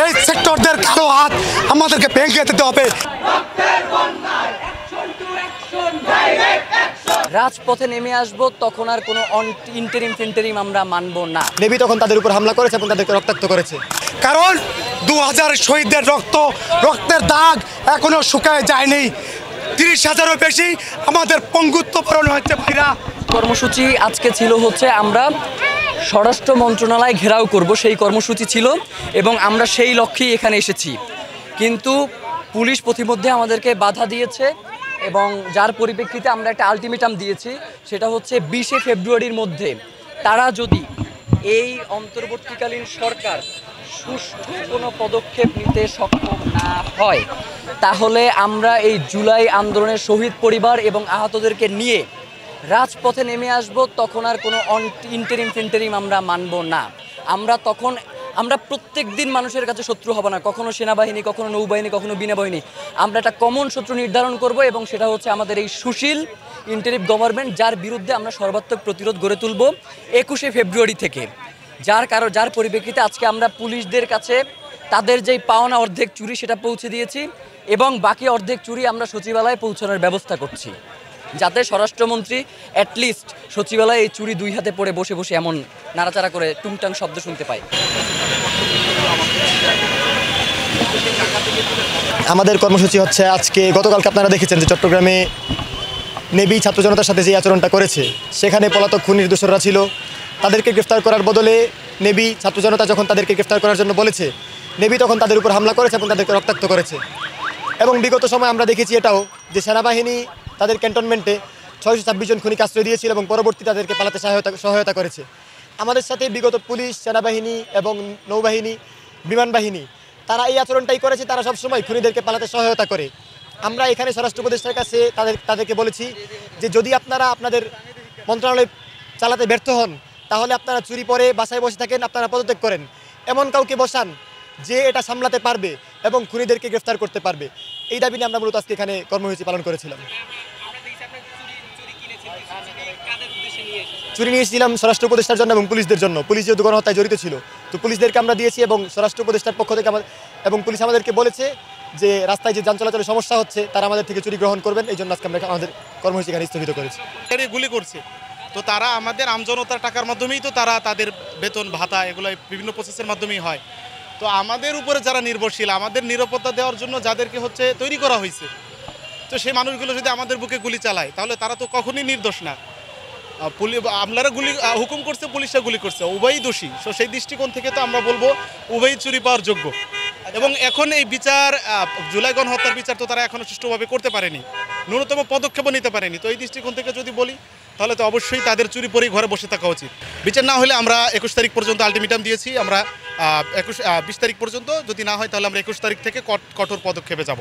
এই সেক্টরদের কালো হাত আমাদেরকে ভেঙে দিতে হবে। রাজপথে নেমে আসবো, তখন আর কোনো ইন্টারিম আমরা মানব না। নেভি তখন তাদের উপর হামলা করেছে এবং তাদেরকে রক্তাক্ত করেছে। কারণ 2000 শহীদদের রক্তের দাগ এখনো শুকায় যায়নি। 30,000-এরও বেশি আমাদের পঙ্গুত্ব বরণ হয়েছে ভাইরা। কর্মসূচি আজকে ছিল হচ্ছে আমরা স্বরাষ্ট্র মন্ত্রণালয় ঘেরাও করব, সেই কর্মসূচি ছিল এবং আমরা সেই লক্ষ্যেই এখানে এসেছি। কিন্তু পুলিশ প্রতিমধ্যে আমাদেরকে বাধা দিয়েছে এবং যার পরিপ্রেক্ষিতে আমরা একটা আলটিমেটাম দিয়েছি, সেটা হচ্ছে 20শে ফেব্রুয়ারির মধ্যে তারা যদি এই অন্তর্বর্তীকালীন সরকার সুষ্ঠু কোনো পদক্ষেপ নিতে সক্ষম না হয়, তাহলে আমরা এই জুলাই আন্দোলনের শহীদ পরিবার এবং আহতদেরকে নিয়ে রাজপথে নেমে আসব। তখন আর কোনো ইন্টারিম আমরা মানব না। আমরা প্রত্যেক দিন মানুষের কাছে শত্রু হব না, কখনো সেনাবাহিনী, কখনো নৌবাহিনী, কখনো বিনা বাহিনী। আমরা একটা কমন শত্রু নির্ধারণ করব এবং সেটা হচ্ছে আমাদের এই সুশীল ইন্টারিম গভর্নমেন্ট, যার বিরুদ্ধে আমরা সর্বাত্মক প্রতিরোধ গড়ে তুলব 21শে ফেব্রুয়ারি থেকে। যার পরিপ্রেক্ষিতে আজকে আমরা পুলিশদের কাছে তাদের যেই পাওনা অর্ধেক চুরি সেটা পৌঁছে দিয়েছি এবং বাকি অর্ধেক চুরি আমরা সচিবালয়ে পৌঁছানোর ব্যবস্থা করছি, যাতে স্বরাষ্ট্রমন্ত্রী অ্যাটলিস্ট সচিবালয়ে এই চুরি 2 হাতে পড়ে বসে বসে এমন নাড়াচাড়া করে টুংটাং শব্দ শুনতে পায়। আমাদের কর্মসূচি হচ্ছে আজকে, গতকালকে আপনারা দেখেছেন যে চট্টগ্রামে নেভি ছাত্র জনতার সাথে যে আচরণটা করেছে, সেখানে পলাতক খুনির দোসররা ছিল। তাদেরকে গ্রেফতার করার বদলে নেভি ছাত্র জনতা যখন তাদেরকে গ্রেফতার করার জন্য বলেছে, নেভি তখন তাদের উপর হামলা করেছে এবং তাদেরকে রক্তাক্ত করেছে। এবং বিগত সময় আমরা দেখেছি এটাও যে সেনাবাহিনী তাদের ক্যান্টনমেন্টে 626 জন খুনিকে আশ্রয় দিয়েছিল এবং পরবর্তী তাদেরকে পালাতে সহায়তা করেছে। আমাদের সাথে বিগত পুলিশ, সেনাবাহিনী এবং নৌবাহিনী, বিমান বাহিনী, তারা এই আচরণটাই করেছে। তারা সবসময় খুনিদেরকে পালাতে সহায়তা করে। আমরা এখানে স্বরাষ্ট্র উপদেষ্টার কাছে তাদেরকে বলেছি যে যদি আপনারা আপনাদের মন্ত্রণালয় চালাতে ব্যর্থ হন, তাহলে আপনারা চুরি পরে বাসায় বসে থাকেন, আপনারা পদত্যাগ করেন, এমন কাউকে বসান যে এটা সামলাতে পারবে এবং খুনিদেরকে গ্রেফতার করতে পারবে। এই দাবি নিয়ে আমরা মূলত আজকে এখানে কর্মসূচি পালন করেছিলাম। চুরি নিয়েছিলাম স্বরাষ্ট্র উপদেষ্টার জন্য এবং পুলিশদের জন্য। পুলিশ যেহেতু গণহত্যায় জড়িত ছিল, তো পুলিশদেরকে আমরা দিয়েছি এবং স্বরাষ্ট্র উপদেষ্টার পক্ষ থেকে এবং পুলিশ আমাদেরকে বলেছে যে রাস্তায় যে যান চলাচলের সমস্যা হচ্ছে, তারা আমাদের থেকে চুরি গ্রহণ করবেন। এই জন্য আজকে আমরা আমাদের কর্মসূচি এখানে স্থগিত করেছি। গুলি করছে, তো তারা আমাদের আমজনতার টাকার মাধ্যমেই তো তারা তাদের বেতন ভাতা এগুলো বিভিন্ন প্রসেসের মাধ্যমেই হয়। তো আমাদের উপরে যারা নির্ভরশীল, আমাদের নিরাপত্তা দেওয়ার জন্য যাদেরকে হচ্ছে তৈরি করা হয়েছে, তো সেই মানুষগুলো যদি আমাদের বুকে গুলি চালায়, তাহলে তারা তো কখনোই নির্দোষ না। আমলারা গুলি হুকুম করছে, পুলিশরা গুলি করছে, উভয়ই দোষী। তো সেই দৃষ্টিকোণ থেকে তো আমরা বলবো উভয়ই চুরি পাওয়ার যোগ্য। এবং এখন এই বিচার, জুলাই গণহত্যার বিচার তো তারা এখনও সুষ্ঠুভাবে করতে পারেনি, ন্যূনতম পদক্ষেপও নিতে পারেনি। তো এই দৃষ্টিকোণ থেকে যদি বলি, তাহলে তো অবশ্যই তাদের চুরি পরেই ঘরে বসে থাকা উচিত। বিচার না হলে আমরা 21 তারিখ পর্যন্ত আলটিমেটাম দিয়েছি। আমরা 20 তারিখ পর্যন্ত, যদি না হয় তাহলে আমরা 21 তারিখ থেকে কঠোর পদক্ষেপে যাব।